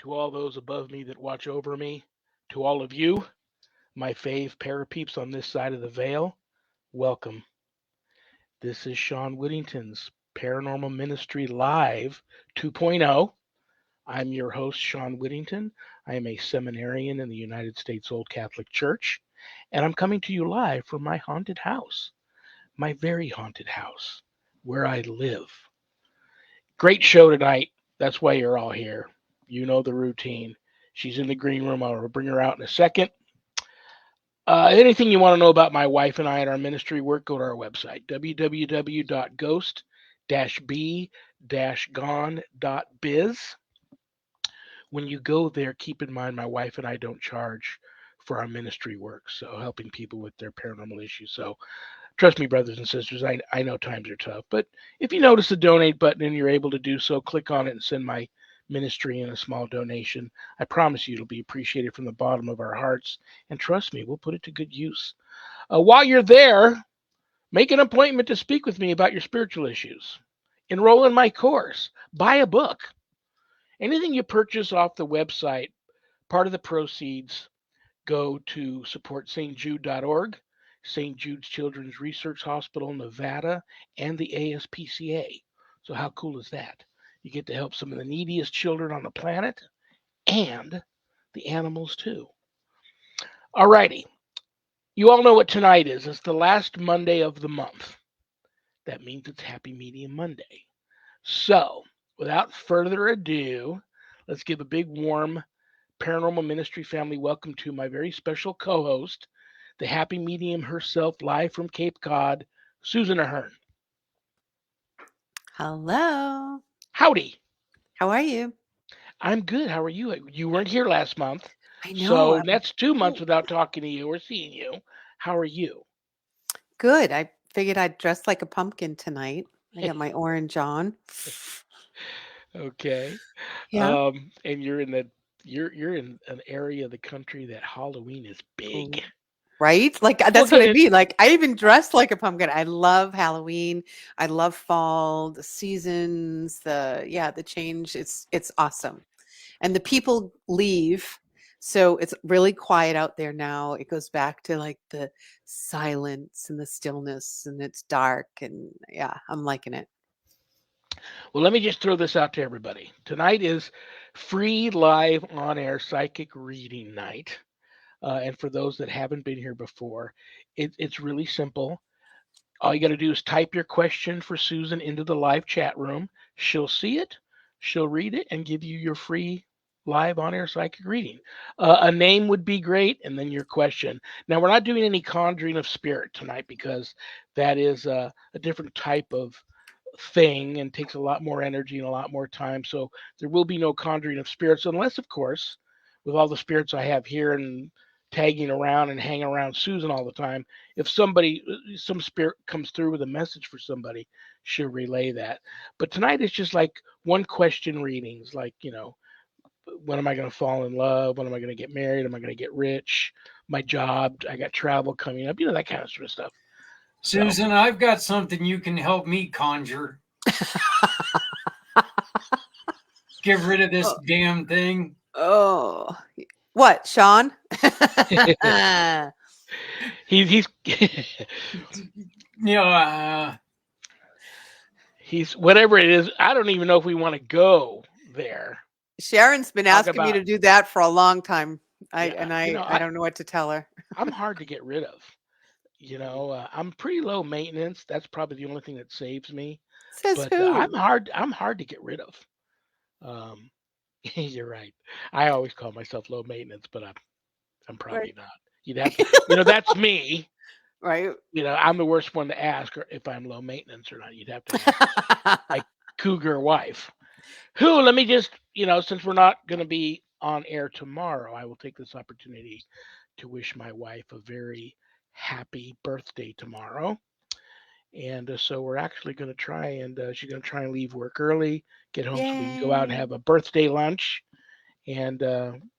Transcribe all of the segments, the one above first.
to all those above me that watch over me, to all of you, my fave parapeeps on this side of the veil, welcome. This is Sean Whittington's Paranormal Ministry Live 2.0. I'm your host, Sean Whittington. I am a seminarian in the United States Old Catholic Church, and I'm coming to you live from my haunted house, my very haunted house, where I live. Great show tonight. That's why you're all here. You know the routine. She's in the green room. I'll bring her out in a second. Anything you want to know about my wife and I and our ministry work, go to our website, www.ghost-b-gone.biz. When you go there, keep in mind my wife and I don't charge for our ministry work, so helping people with their paranormal issues. So trust me, brothers and sisters, I know times are tough, but if you notice the donate button and you're able to do so, click on it and send my ministry in a small donation. I promise you it'll be appreciated from the bottom of our hearts. And trust me, we'll put it to good use. While you're there, make an appointment to speak with me about your spiritual issues. Enroll in my course. Buy a book. Anything you purchase off the website, part of the proceeds go to support stjude.org, St. Jude's Children's Research Hospital, Nevada, and the ASPCA. So how cool is that? You get to help some of the neediest children on the planet and the animals too. Alrighty. You all know what tonight is. It's the last Monday of the month. That means it's Happy Medium Monday. So, without further ado, let's give a big warm Paranormal Ministry family welcome to my very special co-host, the Happy Medium herself, live from Cape Cod, Susan AHEARN. Hello. Howdy. How are you? I'm good. How are you? You weren't here last month. I know. So that's 2 months without talking to you or seeing you. How are you? Good. I figured I'd dress like a pumpkin tonight. I got my orange on. Okay. Yeah. And you're in an area of the country that Halloween is big. Right? Like that's what I mean. Like I even dress like a pumpkin. I love Halloween. I love fall, the seasons, the change. It's awesome. And the people leave. So it's really quiet out there now. It goes back to like the silence and the stillness and it's dark and yeah, I'm liking it. Well, let me just throw this out to everybody. Tonight is free live on air psychic reading night. And for those that haven't been here before, it's really simple. All you got to do is type your question for Susan into the live chat room. She'll see it, she'll read it, and give you your free live on air psychic reading. A name would be great, and then your question. Now, we're not doing any conjuring of spirit tonight because that is a different type of thing and takes a lot more energy and a lot more time. So there will be no conjuring of spirits, unless, of course, with all the spirits I have here and tagging around and hanging around Susan all the time, if some spirit comes through with a message for somebody, she'll relay that. But tonight is just like one question readings, like, when am I going to fall in love? When am I going to get married? Am I going to get rich? My job, I got travel coming up, that kind of sort of stuff. Susan, I've got something you can help me conjure. Get rid of this damn thing. Oh, what, Sean? he's he's whatever it is. I don't even know if we want to go there. Sharon's been asking me to do that for a long time. I don't know what to tell her. I'm hard to get rid of. I'm pretty low maintenance. That's probably the only thing that saves me. Says who? I'm hard to get rid of. You're right. I always call myself low maintenance, but I'm probably not. You'd have to, that's me. Right. I'm the worst one to ask if I'm low maintenance or not. You'd have to ask my cougar wife. Who, let me just, since we're not going to be on air tomorrow, I will take this opportunity to wish my wife a very happy birthday tomorrow. And so we're actually going to try and she's going to try and leave work early, get home so we can go out and have a birthday lunch and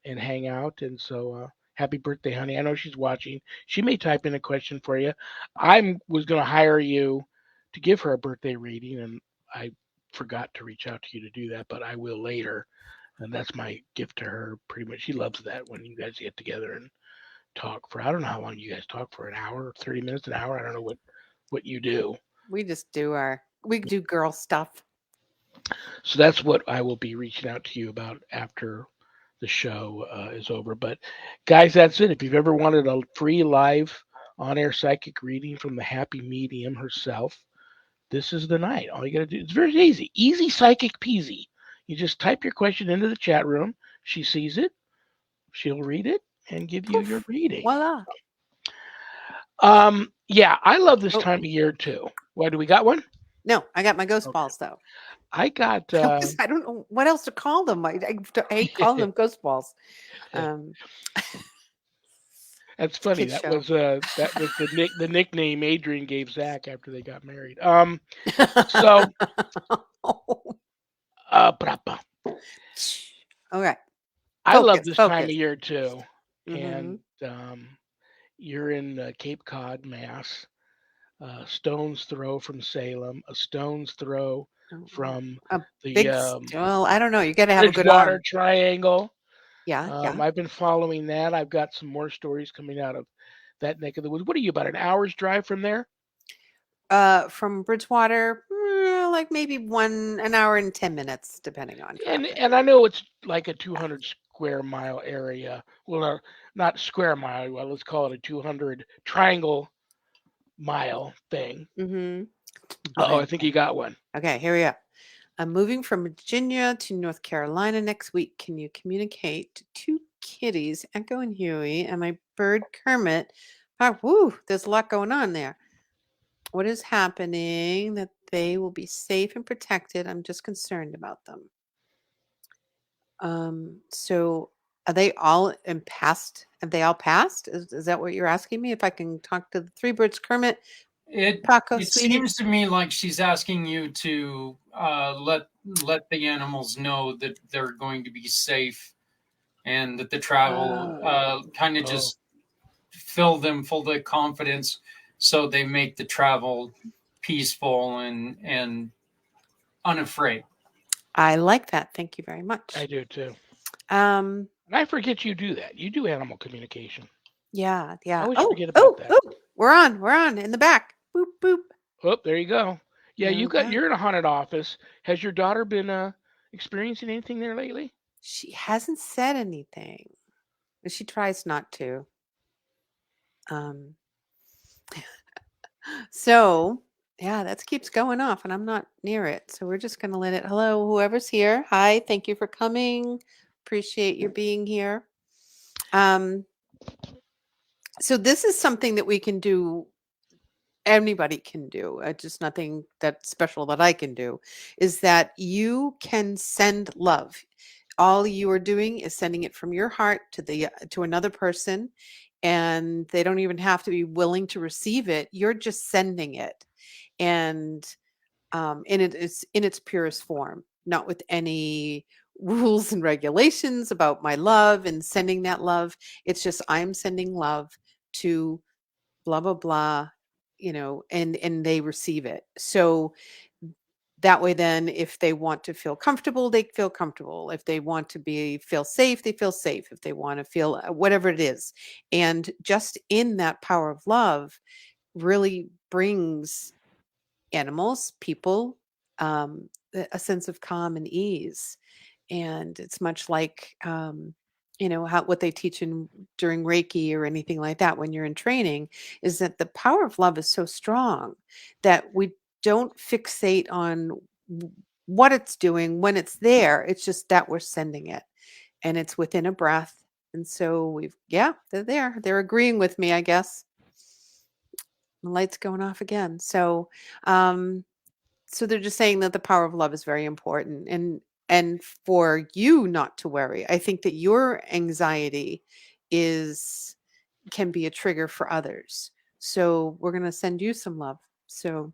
hang out. And so happy birthday, honey. I know she's watching. She may type in a question for you. I was going to hire you to give her a birthday reading, and I forgot to reach out to you to do that, but I will later. and that's my gift to her. Pretty much, she loves that when you guys get together and talk for. I don't know how long you guys talk for, an hour, 30 minutes, an hour. I don't know what you do. We do girl stuff. So that's what I will be reaching out to you about after the show is over. But guys, that's it. If you've ever wanted a free live on-air psychic reading from the happy medium herself, this is the night. All you got to do, it's very easy. Easy psychic peasy. You just type your question into the chat room. She sees it. She'll read it and give you your Poof. reading. Voila. Yeah, I love this Oh, time of year too. Why do we got one? no, I got my ghost Okay. balls though. I got I don't know what else to call them. I hate calling them ghost balls. Um, that's it's a funny. kid's show. That was the nickname Adrian gave Zach after they got married. So brapa. Okay. I love Focus, this time of focus. year too, Hmm. and you're in Cape Cod, Mass. Stone's throw from Salem, a stone's throw from A the big, well, I don't know. You got to have a good Bridgewater arm. Triangle. Yeah, yeah. I've been following that. I've got some more stories coming out of that neck of the woods. What are you, about an hour's drive from there? From Bridgewater, like maybe an hour and 10 minutes, depending on traffic. And I know it's like a 200 square mile area. Well, not square mile. Well, let's call it a 200 triangle mile thing. Mm-hmm. Oh, Okay. I think you got one. Okay, here we go. I'm moving from Virginia to North Carolina next week. Can you communicate to two kitties, Echo and Huey, and my bird Kermit? Ah, woo, there's a lot going on there. What is happening that they will be safe and protected? I'm just concerned about them. So are they all in past? Have they all passed? Is that what you're asking me? If I can talk to the three birds, Kermit, It Paco, it sweetie? seems to me like she's asking you to let the animals know that they're going to be safe and that the travel Oh, kind of Oh, just fill them full of confidence so they make the travel peaceful and unafraid. I like that. Thank you very I much. do too. Um, And I forget you do that. You do animal communication. yeah, I yeah. always Oh, forget about oh, that. oh, we're on in the back. Boop, boop. Oh, there you go. Yeah, There we go. you're in a haunted office. Has your daughter been experiencing anything there lately? She hasn't said anything. She tries not to. Um, so yeah, that keeps going off and I'm not near it. So we're just gonna let it. Hello, whoever's here. Hi, thank you for coming. Appreciate your being here. Um, so this is something that we can do, anybody can do, just nothing that special that I can do, is that you can send love. All you are doing is sending it from your heart to another person, and they don't even have to be willing to receive it. You're just sending it, and it is in its purest form, not with any rules and regulations about my love and sending that love. It's just I'm sending love to blah blah blah, and they receive it. So that way, then if they want to feel comfortable, they feel comfortable. If they want to be feel safe, they feel safe. If they want to feel whatever it is, and just in that power of love really brings animals, people, a sense of calm and ease. And it's much like, how what they teach in during Reiki or anything like that when you're in training, is that the power of love is so strong that we don't fixate on what it's doing when it's there. It's just that we're sending it, and it's within a breath. And so yeah, they're there. They're agreeing with me, I guess. The light's going off again. Um, so they're just saying that the power of love is very important, and for you not to worry. I think that your anxiety is can be a trigger for others. So we're going to send you some love so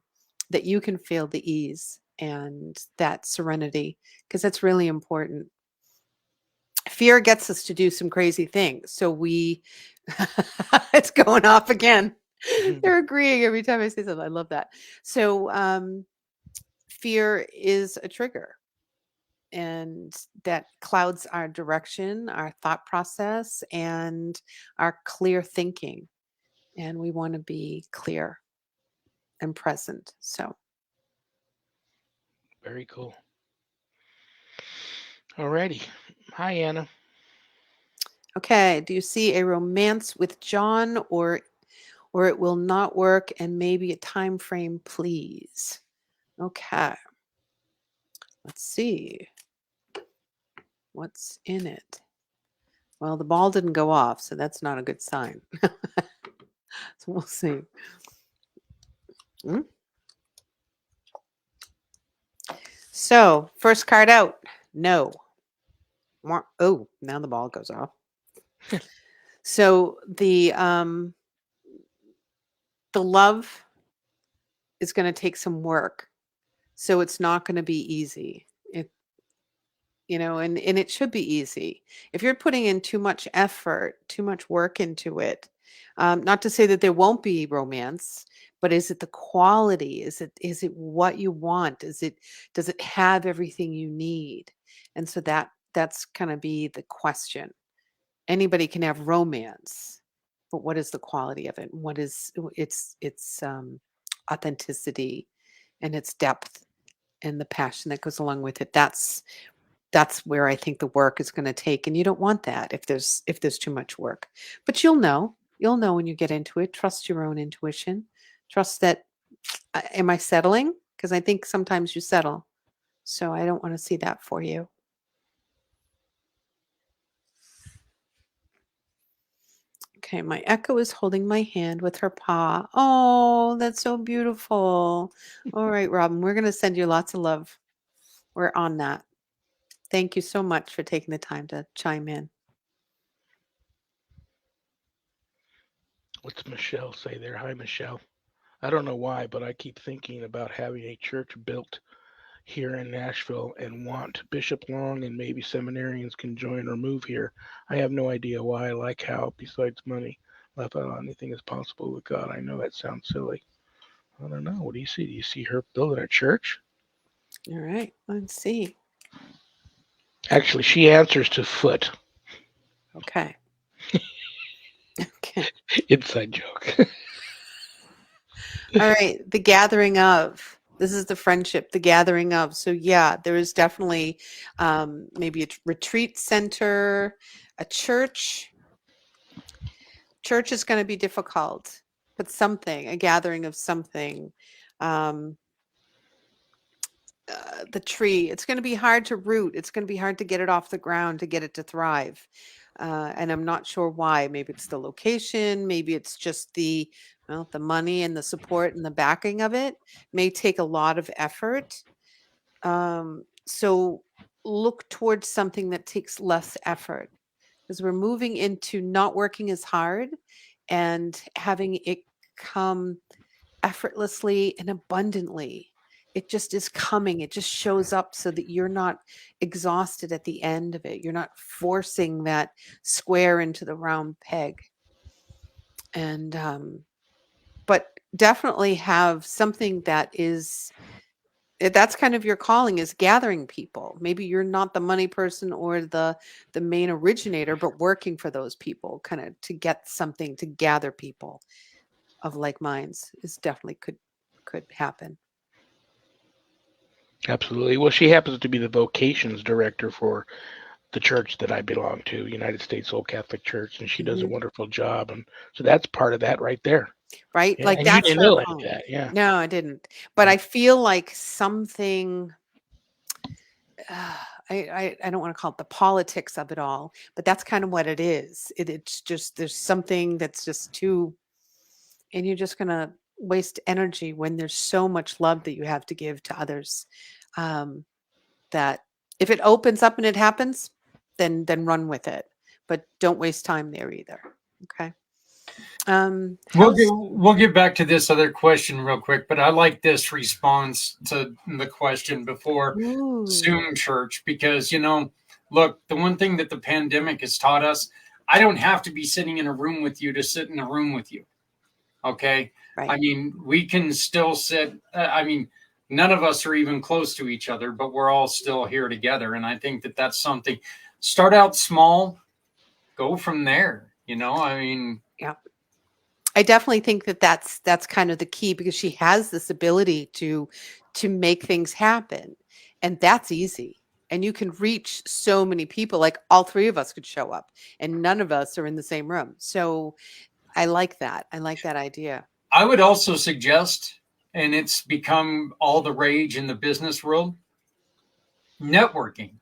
that you can feel the ease and that serenity, because that's really important. Fear gets us to do some crazy things. So we it's going off again. They're agreeing every time I say something. I love that. So fear is a trigger. and that clouds our direction, our thought process, and our clear thinking. And we want to be clear and present. So, Very cool. Alrighty. Hi, Anna. okay. Do you see a romance with John, or it will not work, and maybe a time frame, please? Okay. Let's see what's in it. Well, the ball didn't go off, so that's not a good sign. So we'll see. Hmm? So, first card out. No. Oh, now the ball goes off. So the love is going to take some work. So it's not going to be easy. It and it should be easy. If you're putting in too much effort, too much work into it, not to say that there won't be romance, but is it the quality? Is it what you want? Does it have everything you need? And so that's going to be the question. Anybody can have romance, but what is the quality of it? What is its authenticity and its depth and the passion that goes along with it? That's where I think the work is going to take, and you don't want that if there's too much work. But you'll know when you get into it. Trust your own intuition. Trust that. Am I settling? Because I think sometimes you settle. So I don't want to see that for you. Okay, my echo is holding my hand with her paw. Oh, that's so beautiful. All right, Robin, we're going to send you lots of love. We're on that. Thank you so much for taking the time to chime in. What's Michelle say there? Hi, Michelle. I don't know why, but I keep thinking about having a church built here in Nashville and want Bishop Long and maybe seminarians can join or move here. I have no idea why. I like how, besides money, left out anything is possible with God. I know that sounds silly. I don't know. What do you see? Do you see her building a church? All right, let's see. Actually, she answers to foot. Okay. Okay. Inside joke. All right. The gathering of. This is the friendship, the gathering of. So yeah, there is definitely maybe a retreat center, a church. Church is going to be difficult, but something, a gathering of something. Um, the tree, it's going to be hard to root. It's going to be hard to get it off the ground, to get it to thrive. And I'm not sure why. Maybe it's the location. Maybe it's just the money and the support and the backing of it may take a lot of effort. So look towards something that takes less effort, because we're moving into not working as hard and having it come effortlessly and abundantly. It just is coming. It just shows up so that you're not exhausted at the end of it. You're not forcing that square into the round peg. And but definitely have something that's kind of your calling, is gathering people. Maybe you're not the money person or the main originator, but working for those people, kind of to get something to gather people of like minds is definitely could happen. Absolutely. Well, she happens to be the vocations director for the church that I belong to, United States Old Catholic Church, and she does a Mhm. wonderful job. And so that's part of that right there. Right? Yeah, Like and you that's didn't her know any of calling. that. Yeah. No, I didn't. But Yeah. I feel like something uh, I don't want to call it the politics of it all, but that's kind of what it is. It's just there's something that's just too, and you're just gonna waste energy when there's so much love that you have to give to others. Um, that if it opens up and it happens, then run with it. But don't waste time there either. Okay. How's We'll get back to this other question real quick, but I like this response to the question before ooh, Zoom church because look, the one thing that the pandemic has taught us, I don't have to be sitting in a room with you to sit in a room with you. Okay, I right. mean we can still sit. I mean None of us are even close to each other, but we're all still here together. And I think that that's something. Start out small, go from there. I mean, Yeah. I definitely think that that's kind of the key because she has this ability to make things happen, and that's easy. And you can reach so many people. Like all three of us could show up, and none of us are in the same room. So I like that. I like that idea. I would also suggest, and it's become all the rage in the business world, networking,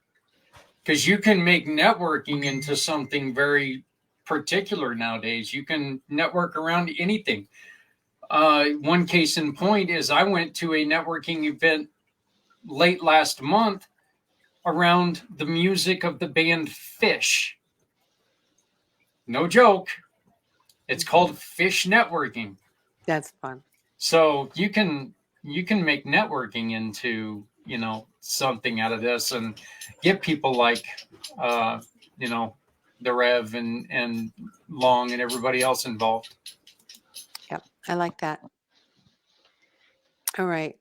because you can make networking into something very particular nowadays. You can network around anything. One case in point is I went to a networking event late last month around the music of the band Fish. No joke. It's called Fish Networking. That's fun. So you can make networking into something out of this and get people like uh, you know the Rev and Long and everybody else involved. Yep. I like that. All right.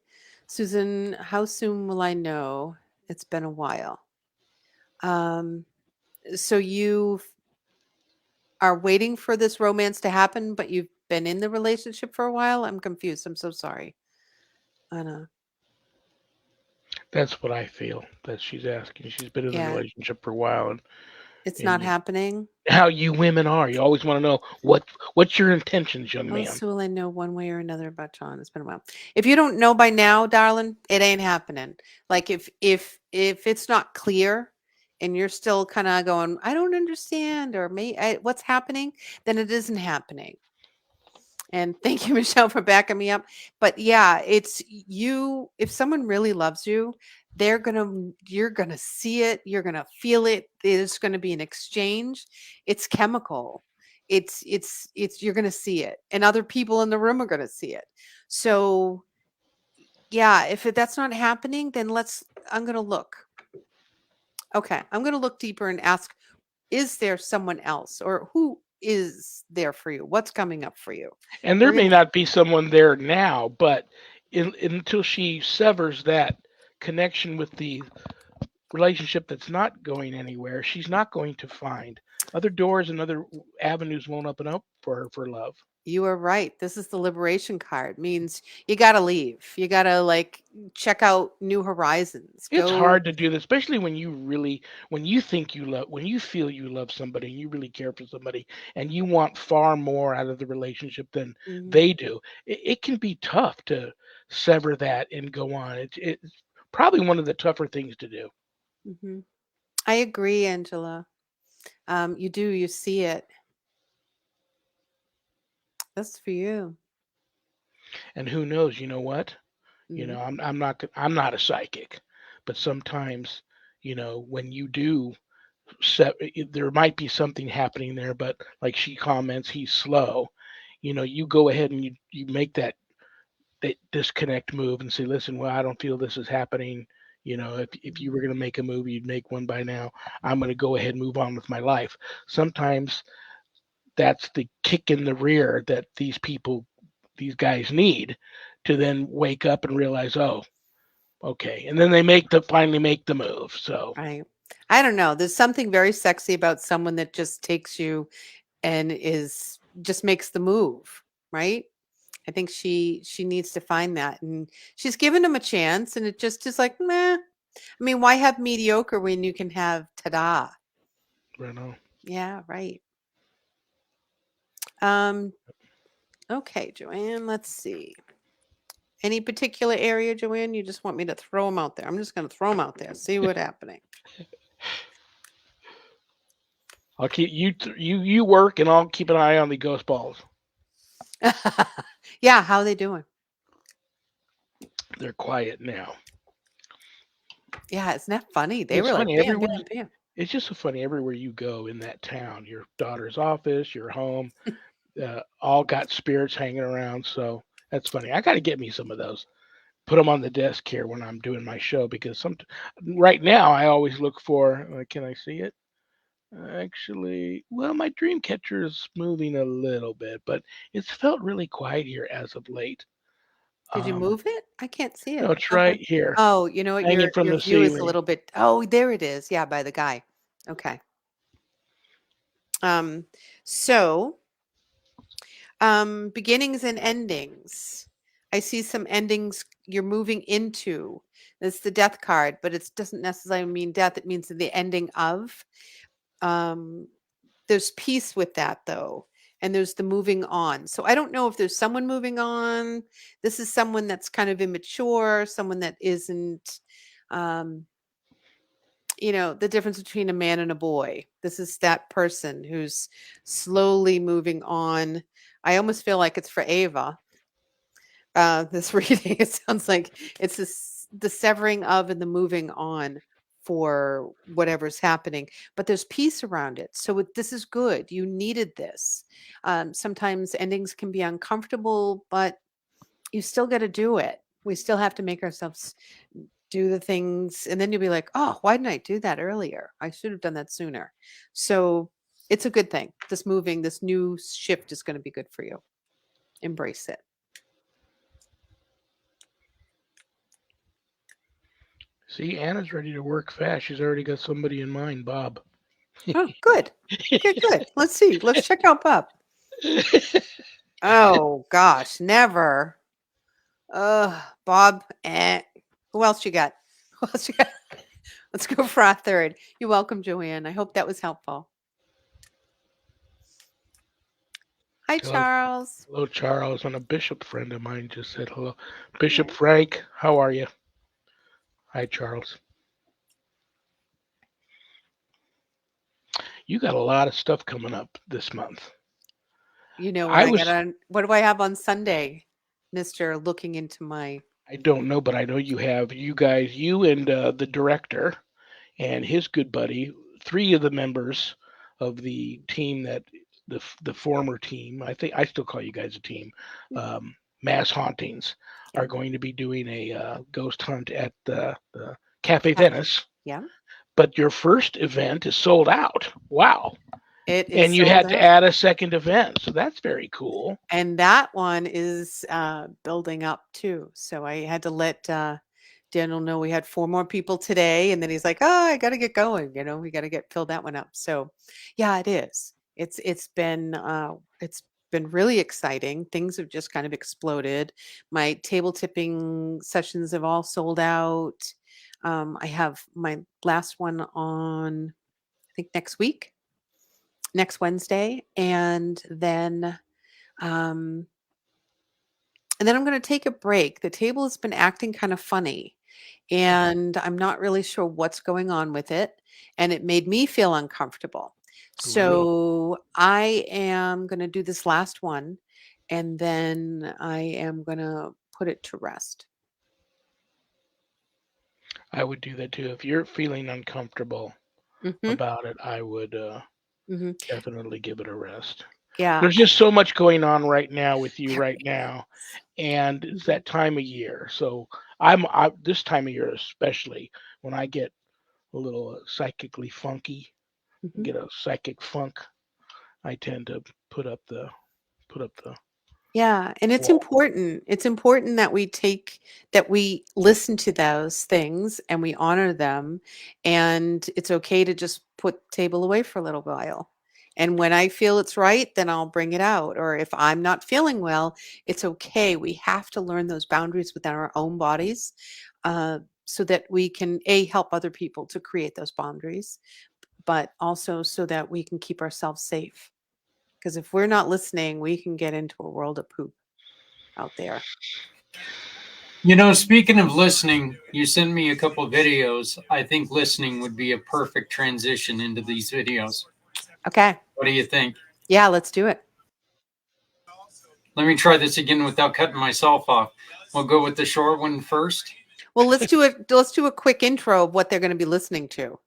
Susan, how soon will I know? It's been a while. Um, so you are waiting for this romance to happen, but you've been in the relationship for a while? I'm confused. I'm so sorry. Anna. That's what I feel that she's asking. She's been in the Yeah, relationship for a while, it's and not happening. how you women are. You always want to know what's your intentions, young How man. soon will I know one way or another about John? It's been a while. If you don't know by now, darling, it ain't happening. Like if it's not clear and you're still kind of going, I don't understand, or what's happening, then it isn't happening. And thank you, Michelle, for backing me up. But yeah, it's you. If someone really loves you, you're gonna see it, you're gonna feel it. There's gonna be an exchange. It's chemical. It's you're gonna see it, and other people in the room are gonna see it. So yeah, that's not happening, then I'm gonna look. Okay, I'm gonna look deeper and ask, is there someone else, or who is there for you? What's coming up for you? And there We're may gonna not be someone there now, but until she severs that connection with the relationship that's not going anywhere, she's not going to find other doors and other avenues won't open up for her for love. You are right. This is the liberation card. Means you gotta leave. You gotta like check out new horizons. It's Go. hard to do this, especially when you think you love, when you feel you love somebody and you really care for somebody and you want far more out of the relationship than Mhm, they do. It can be tough to sever that and go on. It's probably one of the tougher things to do. mhm. I agree, Angela. You do. You see it. That's for you. And who knows, you know what? Mhm, I'm not a psychic, but sometimes, when you do set, there might be something happening there, but like she comments, he's slow. You go ahead and you make that disconnect move and say, listen, well, I don't feel this is happening. If you were going to make a move, you'd make one by now. I'm going to go ahead and move on with my life. Sometimes that's the kick in the rear that these guys need to then wake up and realize, oh, okay. And then they finally make the move. So right. I don't know. There's something very sexy about someone that just takes you and is just makes the move, right? I think she needs to find that, and she's given him a chance, and it just is like, meh. I mean, why have mediocre when you can have ta-da? I don't know. Yeah, right. Um, okay, Joanne, let's see. Any particular area, Joanne? You just want me to throw them out there? I'm just going to throw them out there. See what's happening. I'll keep you work and I'll keep an eye on the ghost balls. Yeah, how are they doing? They're quiet now. Yeah, isn't that funny? They It's were like funny bam, everywhere. bam, bam. It's just so funny everywhere you go in that town. Your daughter's office, your home, all got spirits hanging around. So that's funny. I got to get me some of those. Put them on the desk here when I'm doing my show because right now I always look for. Can I see it? Actually, well, my dream catcher is moving a little bit, but it's felt really quiet here as of late. Did you Um, move it? I can't see no, it. it's How right about here, Oh, you know what? hanging from Your the view is a ceiling. little bit Oh, there it is. Yeah, by the guy. Okay. Um, so, beginnings and endings. I see some endings you're moving into. It's the death card, but it doesn't necessarily mean death. It means the ending of. Um, there's peace with that though. And there's the moving on. So I don't know if there's someone moving on. This is someone that's kind of immature, someone that isn't, um, the difference between a man and a boy. This is that person who's slowly moving on. I almost feel like it's for Ava. This reading, it sounds like it's the severing of and the moving on for whatever's happening, but there's peace around it. So this is good. You needed this. Sometimes endings can be uncomfortable, but you still got to do it. We still have to make ourselves do the things. And then you'll be like, oh, why didn't I do that earlier? I should have done that sooner. So it's a good thing. This new shift is going to be good for you. Embrace it. See, Anna's ready to work fast. She's already got somebody in mind, Bob. Oh, good. Okay, good. Let's see. Let's check out Bob. Oh gosh, never. Bob. Who else you got? Who else you got? Let's go for our third. You're welcome, Joanne. I hope that was helpful. Hi, Hello, Charles. hello, Charles. And a bishop friend of mine just said hello. Bishop Frank, how are you? Hi, Charles. You got a lot of stuff coming up this month. You know what I I got was, on? What do I have on Sunday, Mister? Looking into my. I don't know, but I know you have, you guys, you and the director and his good buddy, three of the members of the team that the former team, I think I still call you guys a team, um, Mass Hauntings, Yeah. are going to be doing a ghost hunt at the Cafe Cafe. Venice. Yeah. But your first event is sold out. Wow. It is And you sold had to out. add a second event. So that's very cool. And that one is building up too. So I had to let Daniel know we had 4 more people today, and then he's like, "Oh, I got to get going. We got to get fill that one up." So, yeah, it is. It's been really exciting. Things have just kind of exploded. My table tipping sessions have all sold out. I have my last one on, I think, next Wednesday, um, and then I'm going to take a break. The table has been acting kind of funny, and I'm not really sure what's going on with it. And it made me feel uncomfortable. Ooh. So I am going to do this last one, and then I am going to put it to rest. I would do that too. If you're feeling uncomfortable Hmm. about it, I would Hmm. definitely give it a rest. Yeah. There's just so much going on right now with you There right now, is. and it's Hmm. that time of year. So this time of year especially when I get a little psychically funky, Hmm. get a psychic funk, I tend to put up the Yeah, and it's wall. important. It's important that we listen to those things and we honor them, and it's okay to just put table away for a little while. And when I feel it's right, then I'll bring it out. Or if I'm not feeling well, it's okay. We have to learn those boundaries within our own bodies, so that we can help other people to create those boundaries, but also so that we can keep ourselves safe. Because if we're not listening, we can get into a world of poop out there. Speaking of listening, you sent me a couple of videos. I think listening would be a perfect transition into these videos. Okay. What do you think? Yeah, let's do it. Let me try this again without cutting myself off. We'll go with the short one first. Well, let's do a quick intro of what they're going to be listening to.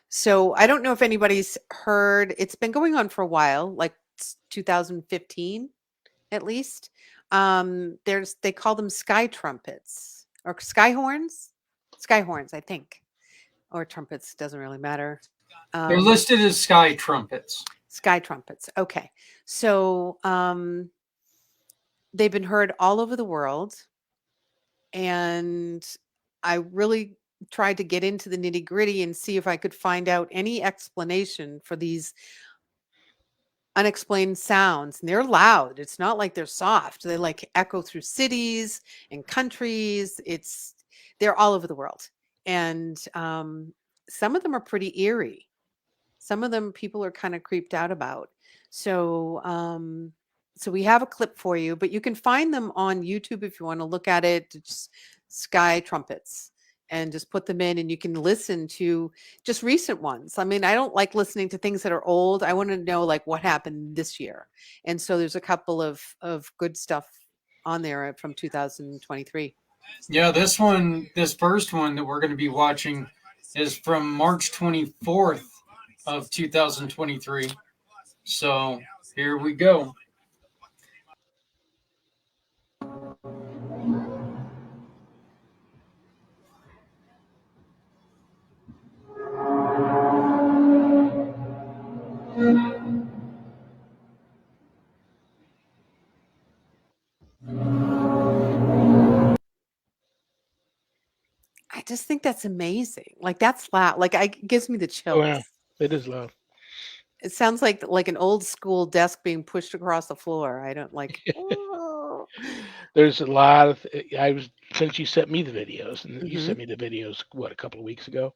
So, I don't know if anybody's heard, it's been going on for a while, like 2015 at least. They call them sky trumpets or sky horns. Sky horns, I think. Or trumpets, doesn't really matter. They're Um, listed as sky trumpets. Sky trumpets. Okay. So, they've been heard all over the world. and I really tried to get into the nitty gritty and see if I could find out any explanation for these unexplained sounds. And they're loud. It's not like they're soft. They like echo through cities and countries. They're all over the world. And some of them are pretty eerie. Some of them people are kind of creeped out about. So so we have a clip for you, but you can find them on YouTube if you want to look at it. It's sky trumpets, and just put them in and you can listen to just recent ones. I mean, I don't like listening to things that are old. I want to know like what happened this year. And so there's a couple of good stuff on there from 2023. Yeah, this first one that we're going to be watching is from March 24th of 2023. So here we go. I just think that's amazing. Like that's loud. Like it gives me the Oh yeah, chills. it is loud. It sounds like an old school desk being pushed across the floor. I don't like. Oh. There's a lot of. I was since you sent me the videos, and you Hmm. sent me the videos what a couple of weeks ago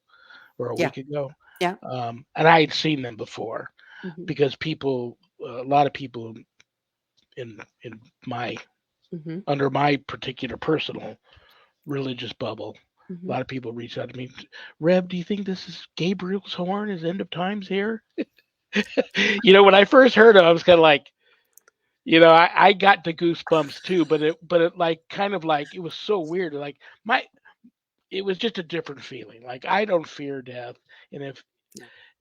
or a Yeah, week ago, yeah. and I had seen them before Hmm. because people, a lot of people in my Hmm. under my particular personal religious bubble, a Hmm. lot of people reach out to me. Rev, do you think this is Gabriel's horn? Is end of times here? When I first heard it, I was kind of like, I got the goosebumps too, but it like kind of like it was so weird. Like my, it was just a different feeling. Like I don't fear death, and if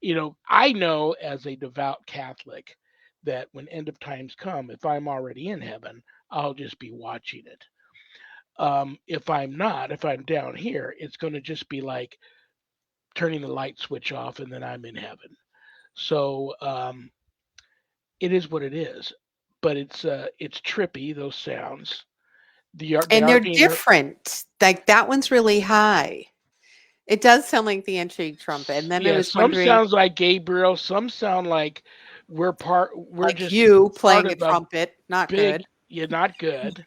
No. I know as a devout Catholic that when end of times come, if I'm already in heaven, I'll just be watching it. If I'm not, if I'm down here, it's going to just be like turning the light switch off, and then I'm in heaven. So it is what it is, but it's trippy, those sounds. They And are they're being heard. different. Like that one's really high. It does sound like the entry trumpet. And then I Yeah, was some wondering, sounds like Gabriel, some sound like we're like just you part playing a of a trumpet, not big. good. You're not good.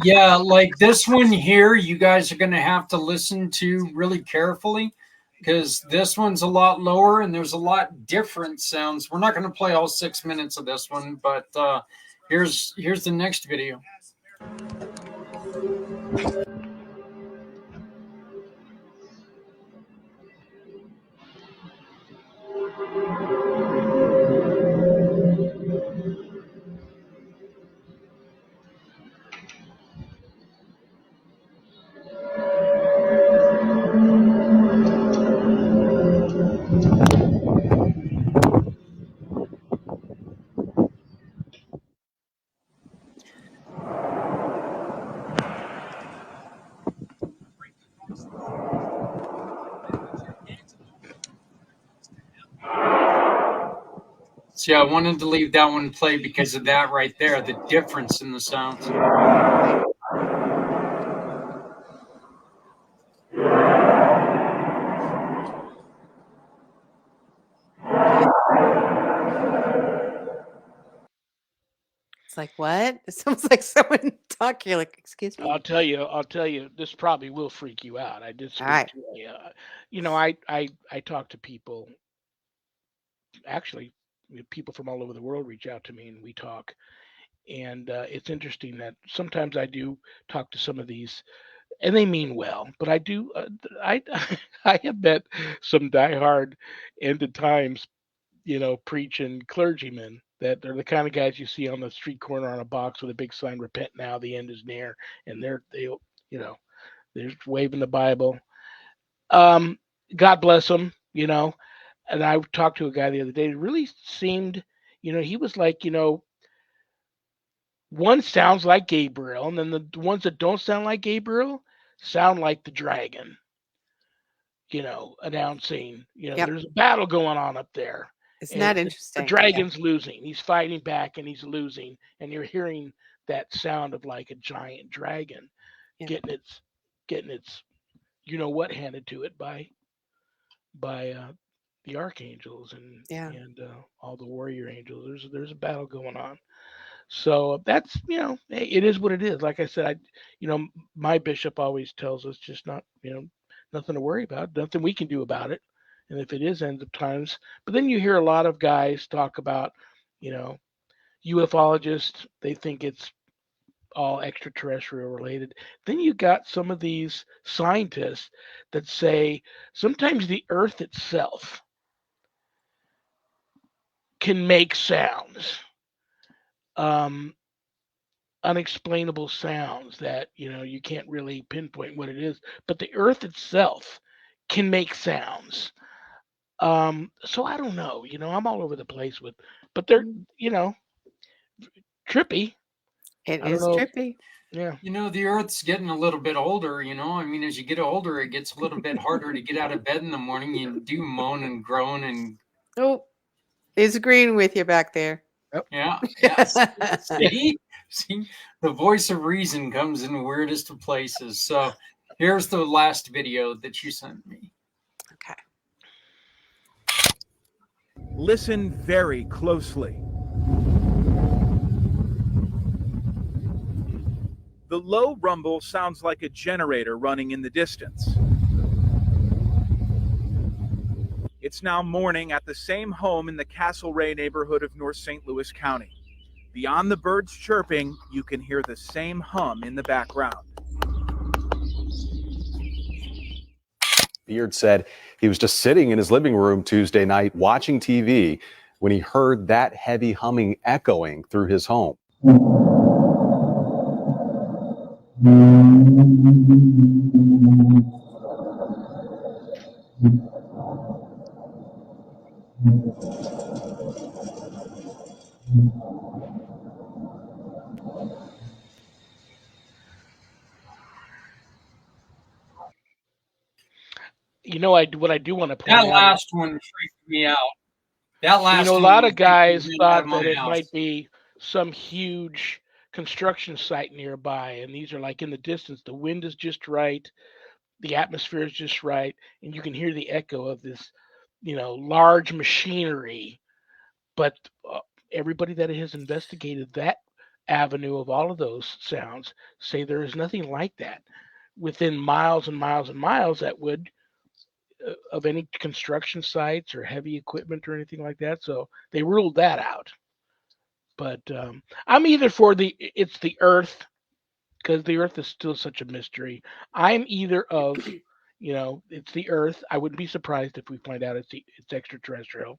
Yeah, like this one here, you guys are going to have to listen to really carefully because this one's a lot lower and there's a lot different sounds. We're not going to play all 6 minutes of this one, but here's the next video. See, I wanted to leave that one play because of that right there, the difference in the sounds. Right. Okay. It's like, what? It sounds like someone talking. You're like, excuse me? I'll tell you, this probably will freak you out. I did All speak right. to I talk to people, actually, people from all over the world reach out to me and we talk. And it's interesting that sometimes I do talk to some of these, and they mean well, but I do, I, I have met some diehard end of times, preaching clergymen that they're the kind of guys you see on the street corner on a box with a big sign, "Repent now, the end is near," and you know, they're waving the Bible. Um, God bless them, And I talked to a guy the other day. It really seemed, he was like, one sounds like Gabriel, and then the ones that don't sound like Gabriel sound like the dragon, announcing, Yep. there's a battle going on up there. Isn't And that the interesting? Yeah. dragon's losing. He's fighting back and he's losing. And you're hearing that sound of like a giant dragon Yeah. getting its getting its what handed to it by the archangels Yeah. and all the warrior angels. There's a battle going on. So that's hey, it is what it is. Like I said, my bishop always tells us just not nothing to worry about, nothing we can do about it. And if it is end of times, but then you hear a lot of guys talk about you know ufologists. They think it's all extraterrestrial related. Then you got some of these scientists that say sometimes the Earth itself can make sounds, um, unexplainable sounds that you can't really pinpoint what it is, but the Earth itself can make sounds. So I don't know. I'm all over the place but they're Mm. you know trippy. It I don't is know. trippy. Yeah. The Earth's getting a little bit older. I mean, as you get older, it gets a little bit harder to get out of bed in the morning. You do moan and groan and Oh, he's agreeing with you back there. Yep. yeah, yes. See, the voice of reason comes in the weirdest of places. So here's the last video that you sent me. Okay. Listen very closely. The low rumble sounds like a generator running in the distance. It's now morning at the same home in the Castlereagh neighborhood of North St. Louis County. Beyond the birds chirping, you can hear the same hum in the background. Beard said he was just sitting in his living room Tuesday night watching TV when he heard that heavy humming echoing through his home. What I do want to That point out is last one freaked me out. That a last one lot would of freak the guys wind out of thought my that it house. might be some huge construction site nearby, and these are like in the distance. The wind is just right, the atmosphere is just right, and you can hear the echo of this, large machinery. But everybody that has investigated that avenue of all of those sounds say there is nothing like that within miles and miles and miles that would of any construction sites or heavy equipment or anything like that. So they ruled that out. But I'm either for it's the Earth because the Earth is still such a mystery. I'm either of it's the Earth. I wouldn't be surprised if we find out it's extraterrestrial.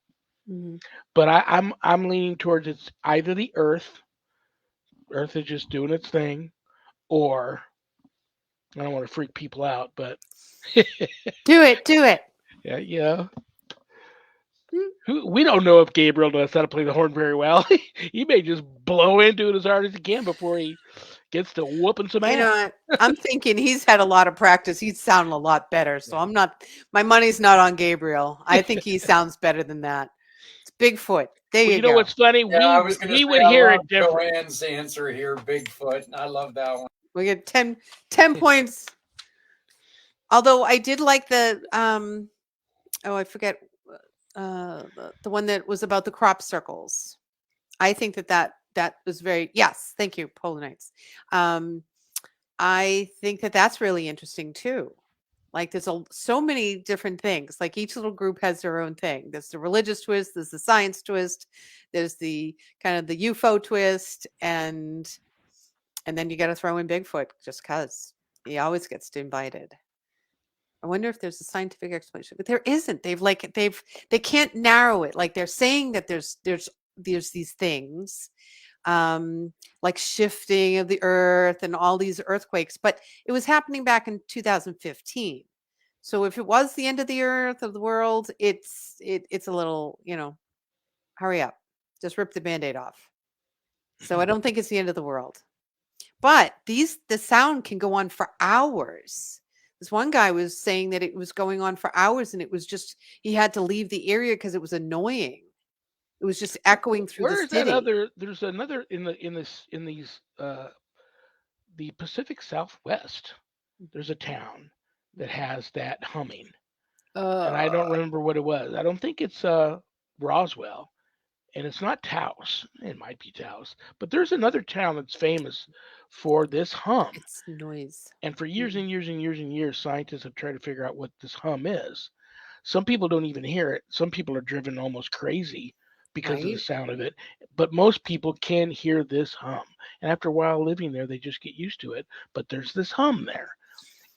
Mhm. But I'm leaning towards it's either the Earth. Earth is just doing its thing, or I don't want to freak people out, but Do it. Do it. yeah. Mm. We don't know if Gabriel knows how to play the horn very well. He may just blow into it as hard as he can before he gets to whooping some You ass. know, I'm thinking he's had a lot of practice. He'd sound a lot better. So I'm not, my money's not on Gabriel. I think he sounds better than that. It's Bigfoot. There Well, you you know go. what's funny? Yeah, I was going to We say would I hear love it different. Joanne's answer here, Bigfoot. I love that one. We get 10 points. Although I did like the, oh, I forget, the one that was about the crop circles. I think that was very, yes, thank you, Polar Nights. I think that that's really interesting too. Like there's so many different things. Like each little group has their own thing. There's the religious twist, there's the science twist, there's the kind of the UFO twist, and then you got to throw in Bigfoot just cuz he always gets invited. I wonder if there's a scientific explanation, but there isn't. They can't narrow it. Like they're saying that there's these things, like shifting of the earth and all these earthquakes, but it was happening back in 2015. So if it was the end of the earth of the world, it's a little, hurry up, just rip the band-aid off. So I don't think it's the end of the world. But the sound can go on for hours. This one guy was saying that it was going on for hours and it was just he had to leave the area because it was annoying. It was just echoing through the Where is that city. other? There's another in these the Pacific Southwest. there's a town that has that humming, and I don't Uh, remember what it was. I don't think it's Roswell, and it's not Taos. It might be Taos, but there's another town that's famous for this hum. it's noise. And for years Mm, and years and years and years, scientists have tried to figure out what this hum is. Some people don't even hear it. Some people are driven almost crazy because of the right? sound of it. But most people can hear this hum. And after a while living there, they just get used to it. But there's this hum there.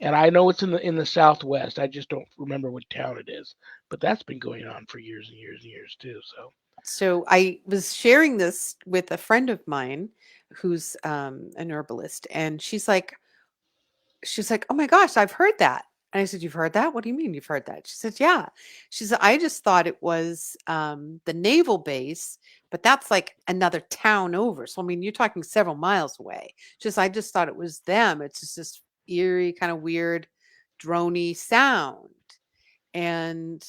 And I know it's in the Southwest. I just don't remember what town it is. But that's been going on for years and years and years too. So So I was sharing this with a friend of mine who's an herbalist, and she's like, "Oh my gosh, I've heard that." And I said, "You've heard that? What do you mean you've heard that?" She said, "Yeah." She said, "I just thought it was the naval base, but that's like another town over. So I mean, you're talking several miles away." Just I just thought it was them. It's just this eerie, kind of weird, drony sound. And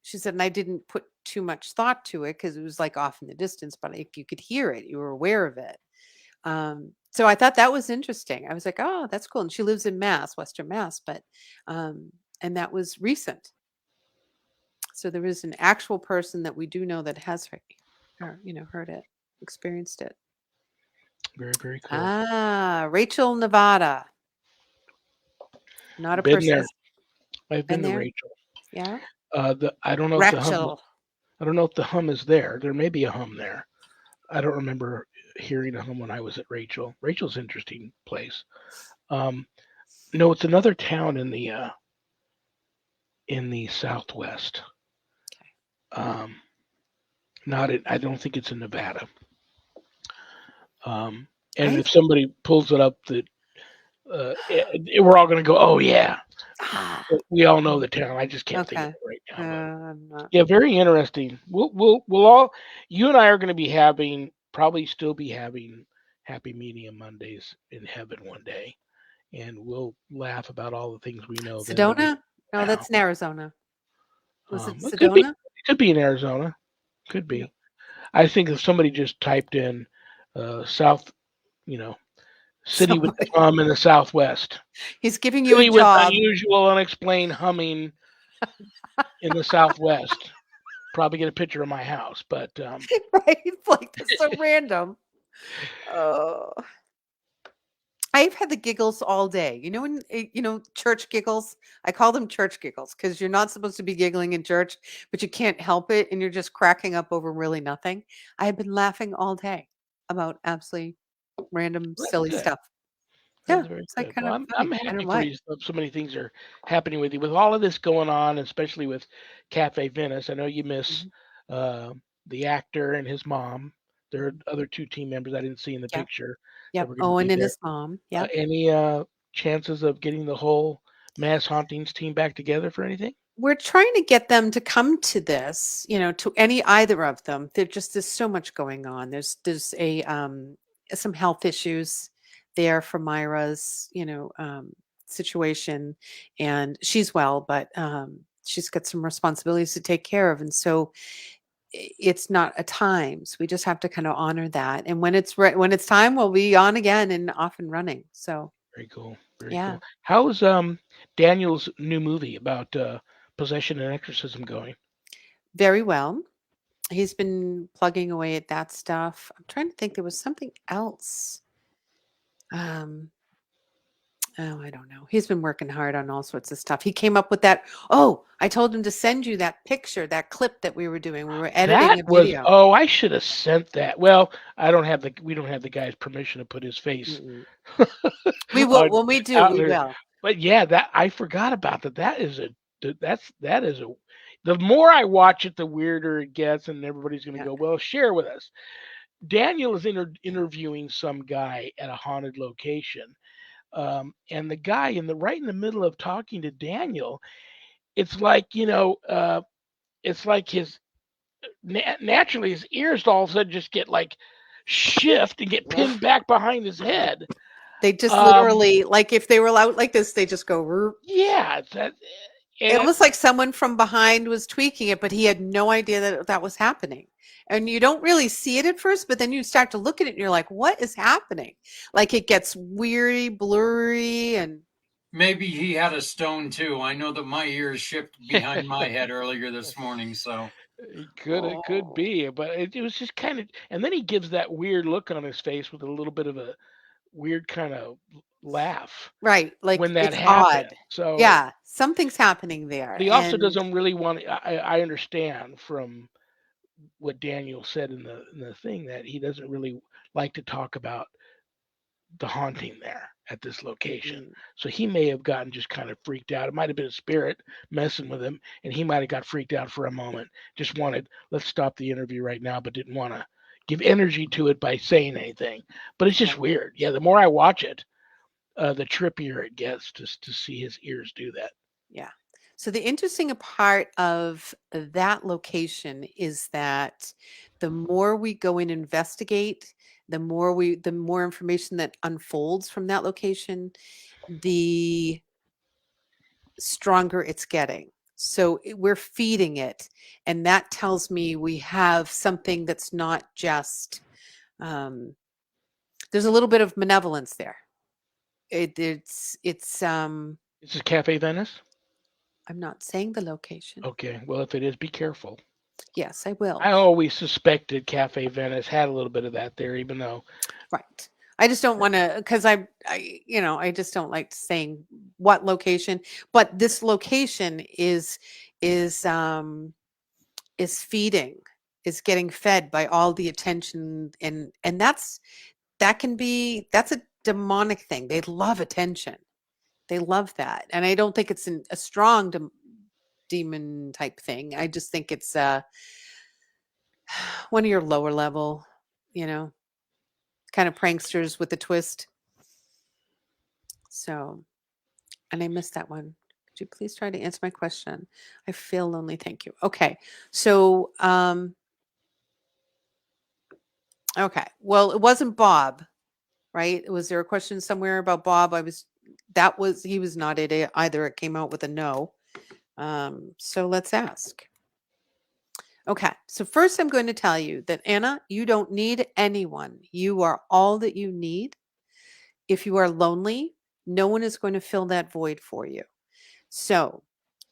she said, and I didn't put too much thought to it because it was like off in the distance, but if you could hear it, you were aware of it. So I thought that was interesting. I was like, oh, that's cool. And she lives in Mass, Western Mass, but and that was recent. So there is an actual person that we do know that has heard it, experienced it. very, very cool. Ah, Rachel, Nevada. Not a Been person. there. I've Been been to there? Rachel. Yeah. I don't know if the hum. Rachel. I don't know if the hum is there. There may be a hum there. I don't remember hearing a hum when I was at Rachel. Rachel's an interesting place. Um, no, it's another town in the Southwest. Um, not in, I don't think it's in Nevada. And I've if somebody pulls it up, that we're all going to go, oh yeah, ah, but we all know the town. I just can't think of okay. it right now. But I'm not. yeah, very interesting. We'll all, you and I are going to be having, probably still be having Happy Medium Mondays in heaven one day, and we'll laugh about all the things we know then that we Sedona? No, now. that's in Arizona. Was it It could be, Sedona? it could be in Arizona. Could No. be. I think if somebody just typed in South, you know, city with the Somebody. hum in the Southwest, He's giving you a city with job, unusual, unexplained humming in the Southwest. Probably get a picture of my house, but right? Like that's so random. Oh, I've had the giggles all day. You know, church giggles. I call them church giggles because you're not supposed to be giggling in church, but you can't help it, and you're just cracking up over really nothing. I have been laughing all day about absolutely random, that's silly good. stuff. Yeah, That's very it's like good. kind Well, of I'm funny. I don't happy know for why. you. So many things are happening with you with all of this going on, especially with Cafe Venice. I know you miss Mhm. uh, the actor and his mom. There are other two team members I didn't see in the Yeah. picture that Yep. were going to Owen be and there. his mom. Yep. Any chances of getting the whole Mass Hauntings team back together for anything? We're trying to get them to come to this, to either of them. There's so much going on. There's a some health issues there for Myra's, situation, and she's well, but she's got some responsibilities to take care of, and so it's not a times. We just have to kind of honor that, and when it's time, we'll be on again and off and running. So Very cool. Very yeah, cool. How's Daniel's new movie about possession and exorcism going? very well. He's been plugging away at that stuff. I'm trying to think there was something else. Um, oh, I don't know. He's been working hard on all sorts of stuff. He came up with that. Oh, I told him to send you that picture, that clip that we were doing. We were That editing a was video. oh, I should have sent that. Well, we don't have the guy's permission to put his face Mm-mm. We will on when we do, out we there. will. But yeah, that I forgot about that. That is a the more I watch it, the weirder it gets, and everybody's going to Yeah. go, well, share with us. Daniel is interviewing some guy at a haunted location, and the guy right in the middle of talking to Daniel, it's like it's like his naturally his ears all of a sudden just get like shift and get pinned back behind his head. They just Um, literally, like if they were out like this, they just go. "Roop." yeah, and Almost like someone from behind was tweaking it, but he had no idea that that was happening. And you don't really see it at first, but then you start to look at it and you're like, what is happening? Like it gets weary, blurry, and Maybe he had a stone too. I know that my ears shipped behind my head earlier this morning. So It could Oh, be, but it was just kind of, and then he gives that weird look on his face with a little bit of a weird kind of laugh right. Like when that it's happened. odd. So, Yeah, something's happening but there. he also And doesn't really want. I understand from what Daniel said in the thing that he doesn't really like to talk about the haunting there at this location. mhm, So he may have gotten just kind of freaked out. It might have been a spirit messing with him, and he might have got freaked out for a moment. Just wanted, let's stop the interview right now, but didn't want to give energy to it by saying anything. But it's just right. weird. Yeah, the more I watch it, the trippier it gets to see his ears do that. Yeah. So the interesting part of that location is that the more we go and investigate, the more information that unfolds from that location, the stronger it's getting. So we're feeding it, and that tells me we have something that's not just there's a little bit of malevolence there. It's This is Cafe Venice. I'm not saying the location. Okay, well if it is, be careful. Yes, I will. I always suspected Cafe Venice had a little bit of that there, even though Right. I just don't want to because I just don't like saying what location, but this location is is feeding, is getting fed by all the attention, and that's a demonic thing. They love attention. They love that. And I don't think it's a strong demon type thing. I just think it's one of your lower level, you know, kind of pranksters with a twist. So, and I missed that one. Could you please try to answer my question? I feel lonely. Thank you. Okay. So, okay. Well, it wasn't Bob, right? Was there a question somewhere about Bob? He was not it either. It came out with a no. So let's ask. Okay. So first I'm going to tell you that Anna, you don't need anyone. You are all that you need. If you are lonely, no one is going to fill that void for you. So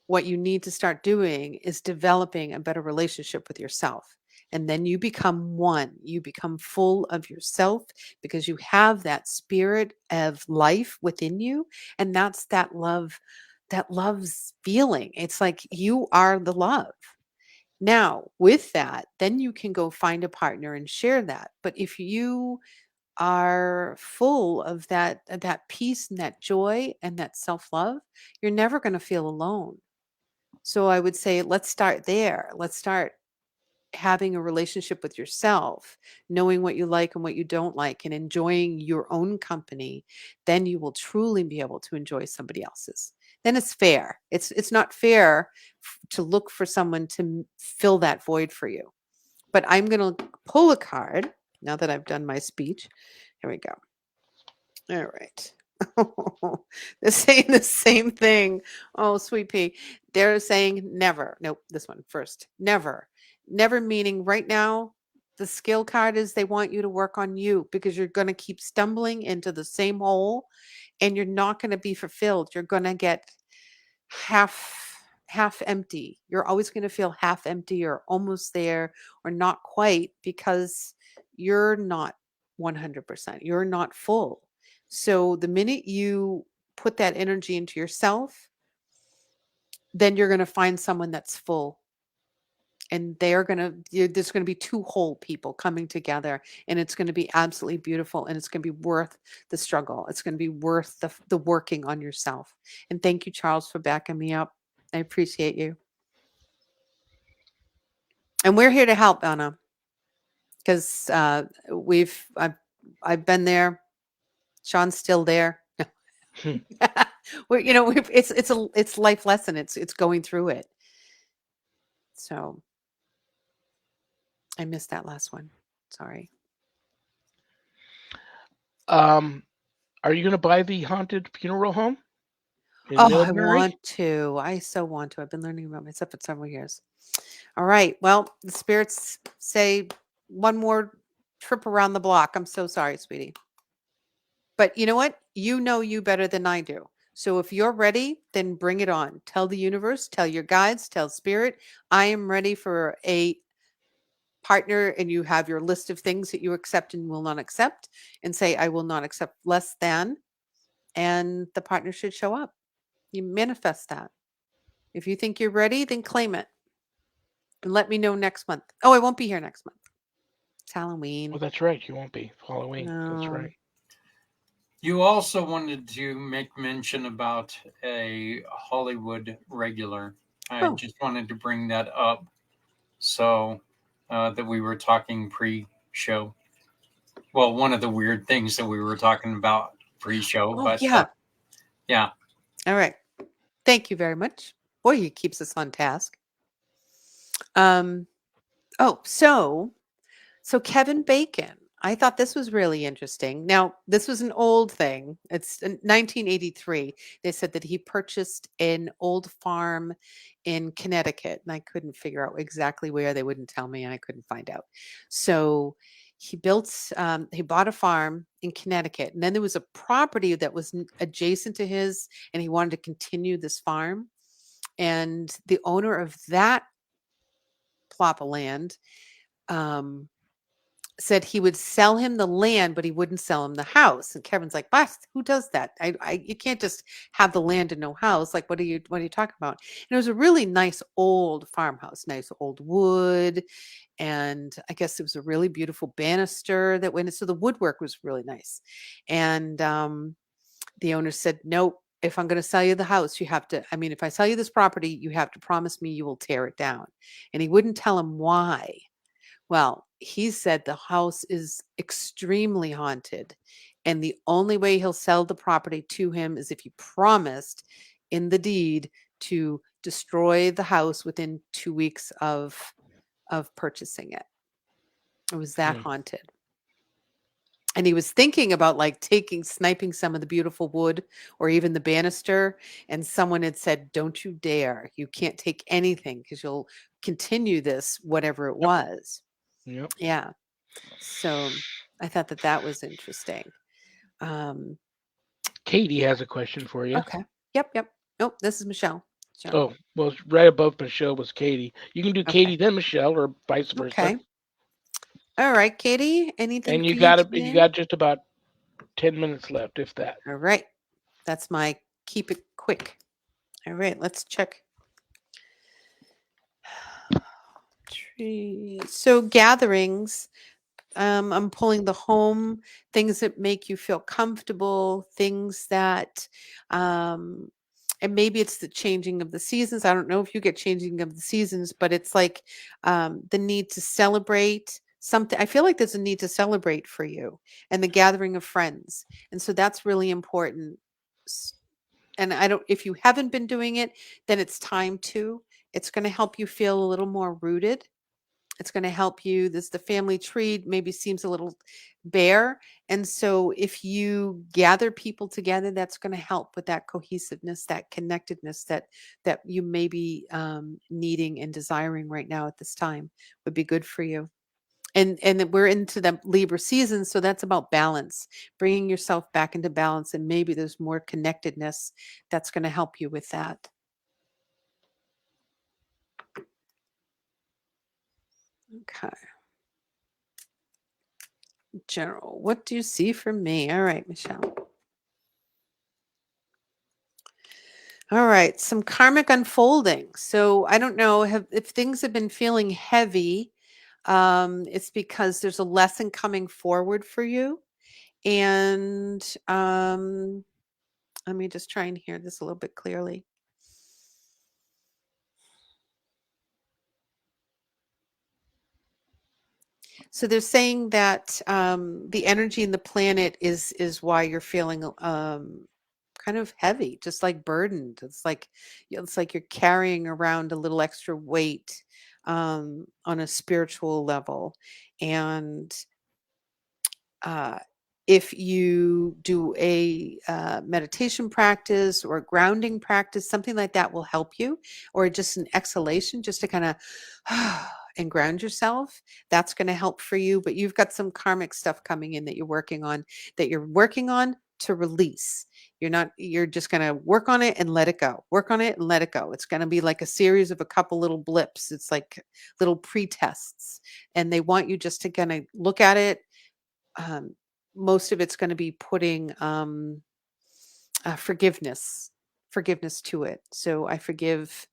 what you need to start doing is developing a better relationship with yourself. And then you become one. You become full of yourself because you have that spirit of life within you. And that's that love's feeling. It's like you are the love. Now, with that, then you can go find a partner and share that. But if you are full of that peace and that joy and that self-love, you're never going to feel alone. So I would say let's start there. Let's start having a relationship with yourself, knowing what you like and what you don't like, and enjoying your own company. Then you will truly be able to enjoy somebody else's. Then it's fair. It's not fair to look for someone to fill that void for you. But I'm going to pull a card now that I've done my speech. Here we go. All right. They're saying the same thing. Oh, sweet pea. They're saying never. Nope, this one first. Never. Never meaning right now, the skill card is they want you to work on you because you're going to keep stumbling into the same hole and you're not going to be fulfilled. You're going to get half empty. You're always going to feel half empty or almost there or not quite because you're not 100%. You're not full. So the minute you put that energy into yourself, then you're going to find someone that's full and there's going to be two whole people coming together and it's going to be absolutely beautiful and it's going to be worth the struggle. It's going to be worth the working on yourself. And thank you, Charles, for backing me up. I appreciate you. And we're here to help, Anna, because I've been there. Sean's still there. It's life lesson. It's going through it. So I missed that last one. Sorry. um, are you going to buy the haunted funeral home in Oh, I Millbury? want to. I so want to. I've been learning about myself for several years. All right. Well, the spirits say one more trip around the block. I'm so sorry, sweetie. But you know what? You know you better than I do. So if you're ready, then bring it on. Tell the universe, tell your guides, tell spirit, I am ready for a partner, and you have your list of things that you accept and will not accept, and say, I will not accept less than, and the partner should show up. You manifest that. If you think you're ready, then claim it and let me know next month. Oh, I won't be here next month. It's Well, Halloween. that's right. You won't be Halloween. That's No. right. You also wanted to make mention about a Hollywood regular. I Oh, just wanted to bring that up so that we were talking pre-show. Well, one of the weird things that we were talking about pre-show, oh but yeah. yeah. All right. Thank you very much. Boy, he keeps us on task. Um, oh, so Kevin Bacon. I thought this was really interesting. Now, this was an old thing. It's in 1983. They said that he purchased an old farm in Connecticut, and I couldn't figure out exactly where. They wouldn't tell me, and I couldn't find out. So he bought a farm in Connecticut, and then there was a property that was adjacent to his, and he wanted to continue this farm. And the owner of that plot of land um, said he would sell him the land, but he wouldn't sell him the house. And Kevin's like, "What? Who does that? You can't just have the land and no house. Like, what are you talking about?" And it was a really nice old farmhouse, nice old wood, and I guess it was a really beautiful banister that went. So the woodwork was really nice, and the owner said, "Nope. If I'm going to sell you the house, you have to. I mean, if I sell you this property, you have to promise me you will tear it down." And he wouldn't tell him why. Well, he said the house is extremely haunted, and the only way he'll sell the property to him is if he promised in the deed to destroy the house within 2 weeks of purchasing it. It was that Hmm. haunted. And he was thinking about like sniping some of the beautiful wood or even the banister. And someone had said, "Don't you dare. You can't take anything because you'll continue this, whatever it Yep. was." Yep. Yeah. So I thought that that was interesting. Um, Katie has a question for you. okay. Yep. Yep. Nope. This is Michelle. So, Oh, well, it's right above Michelle was Katie. You can do okay. Katie then Michelle, or vice versa. Okay. All right, Katie. Anything And for you you today? got just about 10 minutes left, if that. All right. That's my keep it quick. All right. Let's check. So gatherings. I'm pulling the home, things that make you feel comfortable, things that, and maybe it's the changing of the seasons. I don't know if you get changing of the seasons, but it's like the need to celebrate something. I feel like there's a need to celebrate for you and the gathering of friends. And so that's really important. S- And I don't, if you haven't been doing it, then it's time to. It's going to help you feel a little more rooted. It's going to help you. This the family tree maybe seems a little bare, and so if you gather people together, that's going to help with that cohesiveness, that connectedness that you may be needing and desiring right now at this time would be good for you. And that we're into the Libra season, so that's about balance, bringing yourself back into balance, and maybe there's more connectedness that's going to help you with that. Okay. General, what do you see for me? All right, Michelle. All right, some karmic unfolding. So I don't know if things have been feeling heavy, it's because there's a lesson coming forward for you. And let me just try and hear this a little bit clearly. So they're saying that the energy in the planet is why you're feeling kind of heavy, just like burdened. It's like you're carrying around a little extra weight on a spiritual level, and uh, if you do a meditation practice or a grounding practice, something like that will help you, or just an exhalation, just to kind of and ground yourself. That's going to help for you. But you've got some karmic stuff coming in that you're working on to release. You're just going to work on it and let it go. Work on it and let it go. It's going to be like a series of a couple little blips. It's like little pre-tests, and they want you just to kind of look at it. Most of it's going to be putting forgiveness to it. So I forgive,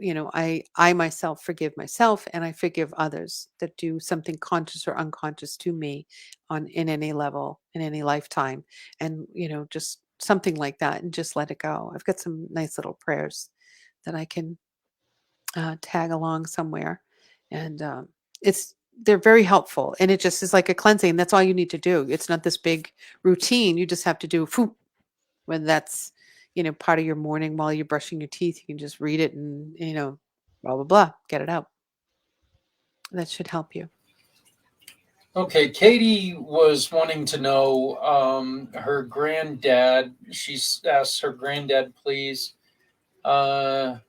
I myself forgive myself, and I forgive others that do something conscious or unconscious to me in any level, in any lifetime. And, just something like that, and just let it go. I've got some nice little prayers that I can tag along somewhere. And they're very helpful. And it just is like a cleansing. That's all you need to do. It's not this big routine. You just have to do when that's, part of your morning while you're brushing your teeth. You can just read it and, blah, blah, blah, get it out. That should help you. Okay, Katie was wanting to know her granddad. She asked her granddad, please. The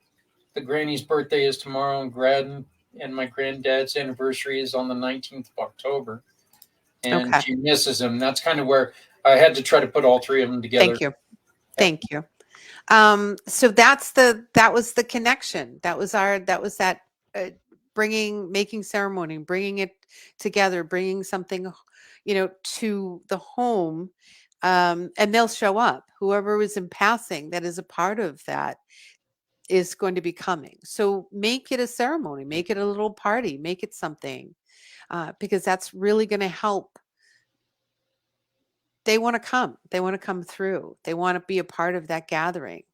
granny's birthday is tomorrow, and my granddad's anniversary is on the 19th of October. And she misses him. That's kind of where I had to try to put all three of them together. Thank you. So that was the connection. That was that making ceremony, bringing it together, bringing something, to the home. And they'll show up. Whoever is in passing that is a part of that is going to be coming. So make it a ceremony, make it a little party, make it something, because that's really going to help. They want to come. They want to come through. They want to be a part of that gathering.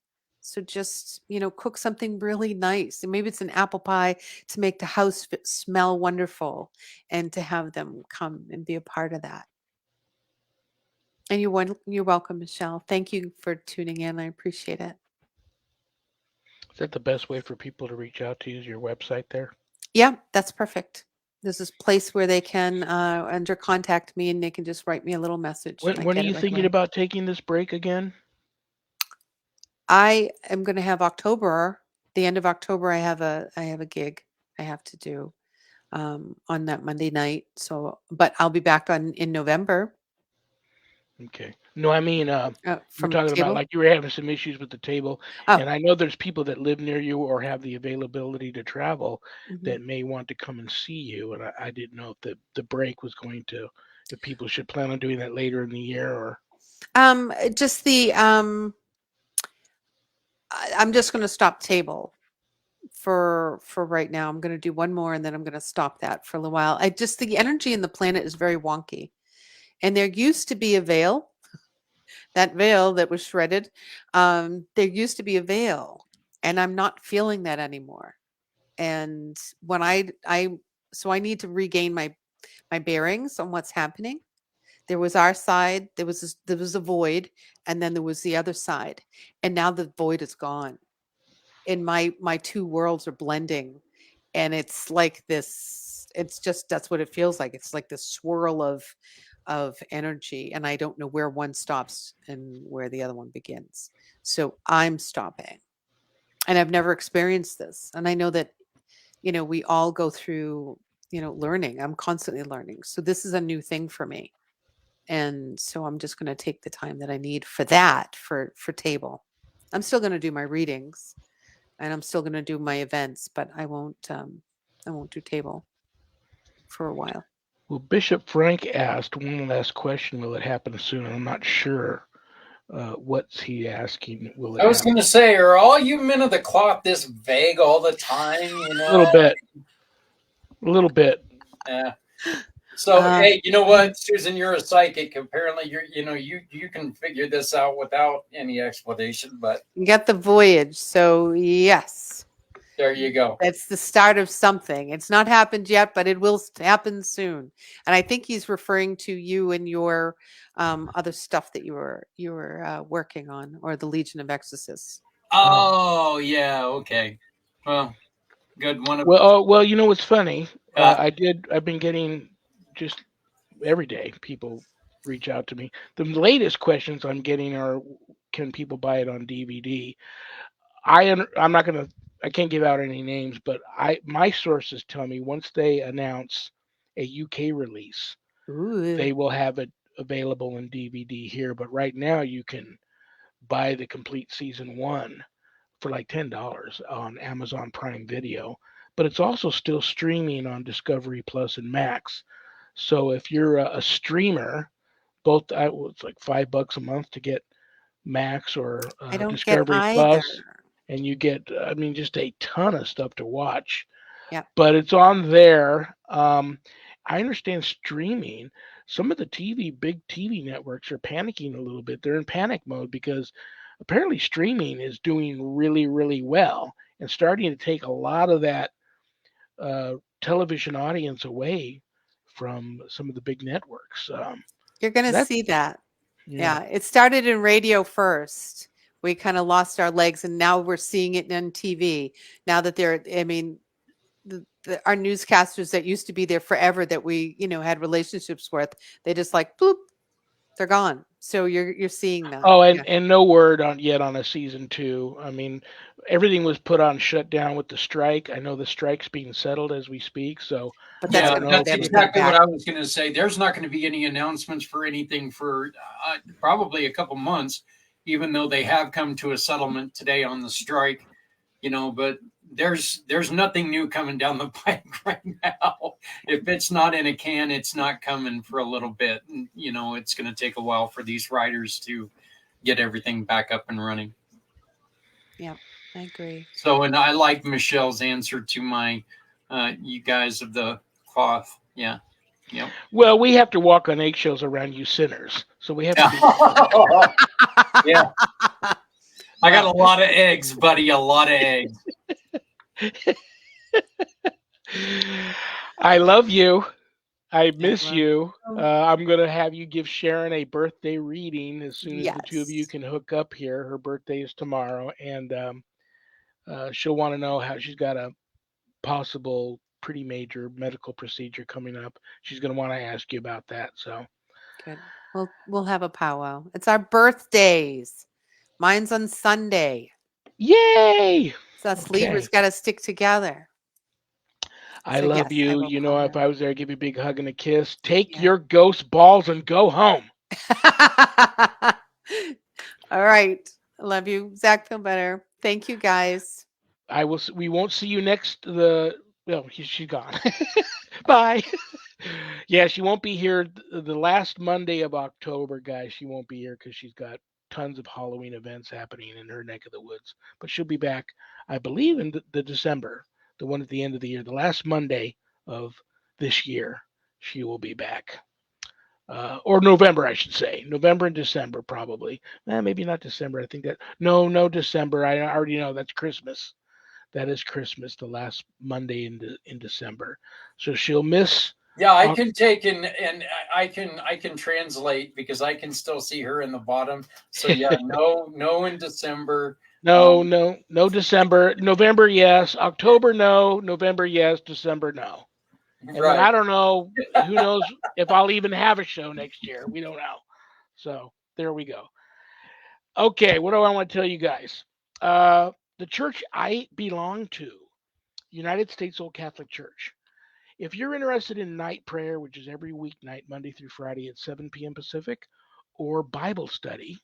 So just, cook something really nice. And maybe it's an apple pie to make the house smell wonderful, and to have them come and be a part of that. And you're welcome, Michelle. Thank you for tuning in. I appreciate it. Is that the best way for people to reach out to you? Is your website there? Yeah, that's perfect. There's this place where they can under contact me, and they can just write me a little message. When are you thinking about taking this break again? I am going to have the end of October. I have a gig I have to do on that Monday night. So, but I'll be back in November. Okay. No, I mean, you're talking about like you were having some issues with the table. And I know there's people that live near you or have the availability to travel that may want to come and see you. And I didn't know if the break was if people should plan on doing that later in the year or. Just I'm just going to stop table for right now. I'm going to do one more, and then I'm going to stop that for a little while. The energy in the planet is very wonky. And there used to be a veil, that veil that was shredded. There used to be a veil, and I'm not feeling that anymore. And when so I need to regain my bearings on what's happening. There was our side, there was a void, and then there was the other side. And now the void is gone. And my two worlds are blending. And it's like this, that's what it feels like. It's like this swirl of energy, and I don't know where one stops and where the other one begins. So I'm stopping. And I've never experienced this. And I know that, we all go through, learning. I'm constantly learning. So this is a new thing for me. And so I'm just going to take the time that I need for that, for table. I'm still going to do my readings, and I'm still going to do my events, but I won't do table for a while. Well, Bishop Frank asked one last question. Will it happen soon? I'm not sure. What's he asking? I was going to say, are all you men of the cloth this vague all the time? A little bit. Yeah. So, hey, you know what, Susan, you're a psychic. Apparently, you can figure this out without any explanation. But you got the voyage, so yes. There you go. It's the start of something. It's not happened yet, but it will happen soon. And I think he's referring to you and your other stuff that you were working on, or the Legion of Exorcists. Oh, yeah. Okay. Well, good one. Well, you know what's funny? I've been getting just every day people reach out to me. The latest questions I'm getting are, can people buy it on DVD? I can't give out any names, but my sources tell me once they announce a UK release, they will have it available in DVD here, but right now you can buy the complete season 1 for like $10 on Amazon Prime Video, but it's also still streaming on Discovery Plus and Max. So if you're a streamer, both it's like $5 a month to get Max or I don't get Discovery either. Plus, and you get, I mean, just a ton of stuff to watch. Yeah. But it's on there. I understand streaming. Some of the big TV networks are panicking a little bit. They're in panic mode because apparently streaming is doing really, really well and starting to take a lot of that television audience away from some of the big networks. You're going to That's see that. yeah. Yeah. It started in radio first. We kind of lost our legs, and now we're seeing it on TV. Now that I mean, our newscasters that used to be there forever that we, had relationships with, they just like, bloop, they're gone. So you're seeing that. Oh, Yeah. and no word yet on a season 2. I mean, everything was put on shutdown with the strike. I know the strike's being settled as we speak, so But that's Yeah, going to that's put everything exactly what back. I was going to say. There's not going to be any announcements for anything for probably a couple months, even though they have come to a settlement today on the strike. But there's nothing new coming down the pipe right now. If it's not in a can, it's not coming for a little bit. And, it's going to take a while for these writers to get everything back up and running. Yeah, I agree. So, and I like Michelle's answer to my, you guys of the cloth. Yeah. Yep. well, we have to walk on eggshells around you sinners, so we have to be. Yeah. I got a lot of eggs, buddy. A lot of eggs. I love you. I miss love you. you. I'm going to have you give Sharon a birthday reading as soon as the two of you Yes. can hook up here. Her birthday is tomorrow, and she'll want to know how she's got a possible pretty major medical procedure coming up. She's going to want to ask you about that. So, Good. We'll have a powwow. It's our birthdays. Mine's on Sunday. yay! So us Okay. Libras got to stick together. I So love yes, I you. will You call know, if her. I was there, I'd give you a big hug and a kiss. Take Yeah. your ghost balls and go home. All right. I love you. Zach, feel better. Thank you, guys. We won't see you next. She's gone. Bye. Yeah, she won't be here the last Monday of October, guys. She won't be here because she's got tons of Halloween events happening in her neck of the woods. But she'll be back, I believe, in the December, the one at the end of the year, the last Monday of this year. She will be back. Or November, I should say. November and December, probably. Maybe not December. I think no December. I already know that's Christmas. That is Christmas, the last Monday in December. So she'll miss. Yeah, I can take and I can translate because I can still see her in the bottom. So yeah, no in December. No December. November, yes. October, no. November, yes. December, no. And then I don't know. Who knows if I'll even have a show next year? We don't know. So there we go. Okay, what do I want to tell you guys? The church I belong to, United States Old Catholic Church. If you're interested in night prayer, which is every weeknight, Monday through Friday at 7 p.m. Pacific, or Bible study,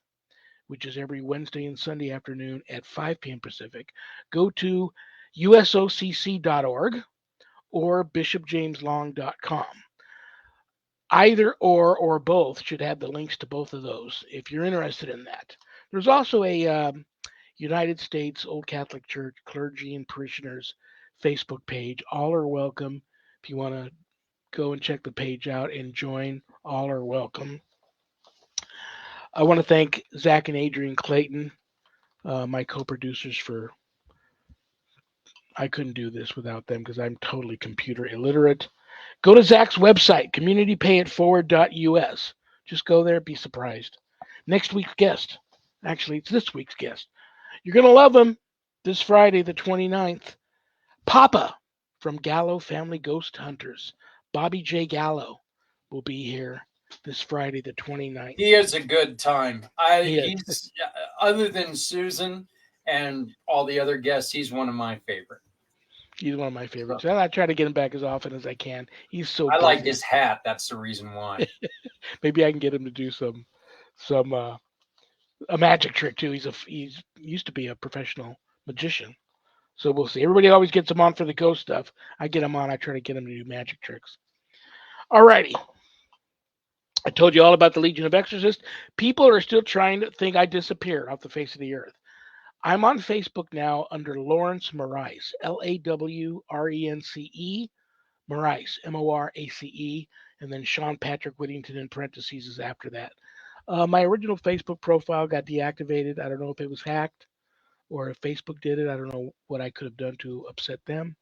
which is every Wednesday and Sunday afternoon at 5 p.m. Pacific, go to usocc.org or bishopjameslong.com. Either or both should have the links to both of those if you're interested in that. There's also a United States Old Catholic Church clergy and parishioners Facebook page. All are welcome. If you want to go and check the page out and join, all are welcome. I want to thank Zach and Adrian Clayton, my co-producers, for I couldn't do this without them because I'm totally computer illiterate. Go to Zach's website, communitypayitforward.us. Just go there, be surprised. Next week's guest, actually, it's this week's guest. You're going to love him this Friday, the 29th. Papa from Gallo Family Ghost Hunters, Bobby J. Gallo, will be here this Friday, the 29th. He is a good time. He's other than Susan and all the other guests, he's one of my favorite. He's one of my favorites. And I try to get him back as often as I can. He's so I busy. like his hat. That's the reason why. Maybe I can get him to do some a magic trick too. He's used to be a professional magician. So we'll see. Everybody always gets him on for the ghost stuff. I get him on. I try to get him to do magic tricks. Alrighty. I told you all about the Legion of Exorcists. People are still trying to think I disappeared off the face of the earth. I'm on Facebook now under Lawrence Morace, Lawrence, Morace, Morace, and then Sean Patrick Whittington in parentheses is after that. My original Facebook profile got deactivated. I don't know if it was hacked or if Facebook did it. I don't know what I could have done to upset them.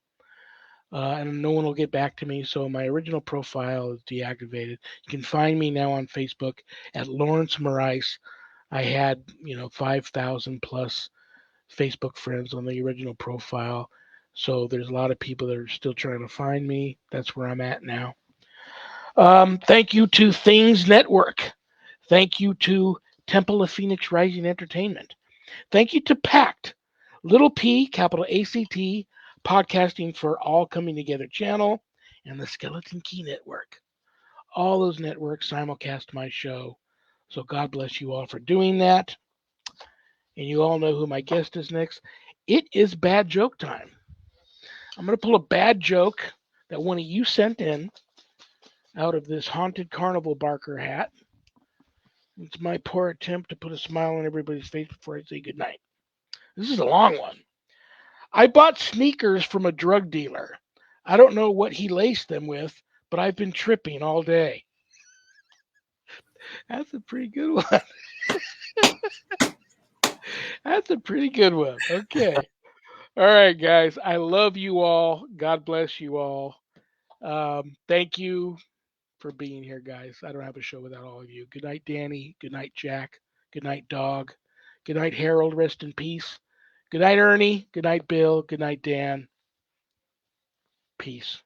And no one will get back to me. So my original profile is deactivated. You can find me now on Facebook at Lawrence Morace. I had 5,000 plus Facebook friends on the original profile. So there's a lot of people that are still trying to find me. That's where I'm at now. Thank you to Things Network. Thank you to Temple of Phoenix Rising Entertainment. Thank you to PACT, Little P, capital ACT, Podcasting for All Coming Together channel, and the Skeleton Key Network. All those networks simulcast my show. So God bless you all for doing that. And you all know who my guest is next. It is bad joke time. I'm going to pull a bad joke that one of you sent in out of this haunted carnival barker hat. It's my poor attempt to put a smile on everybody's face before I say goodnight. This is a long one. I bought sneakers from a drug dealer. I don't know what he laced them with, but I've been tripping all day. That's a pretty good one. That's a pretty good one. Okay. All right, guys. I love you all. God bless you all. Thank you for being here, guys. I don't have a show without all of you. Good night, Danny. Good night, Jack. Good night, Dog. Good night, Harold. Rest in peace. Good night, Ernie. Good night, Bill. Good night, Dan. Peace.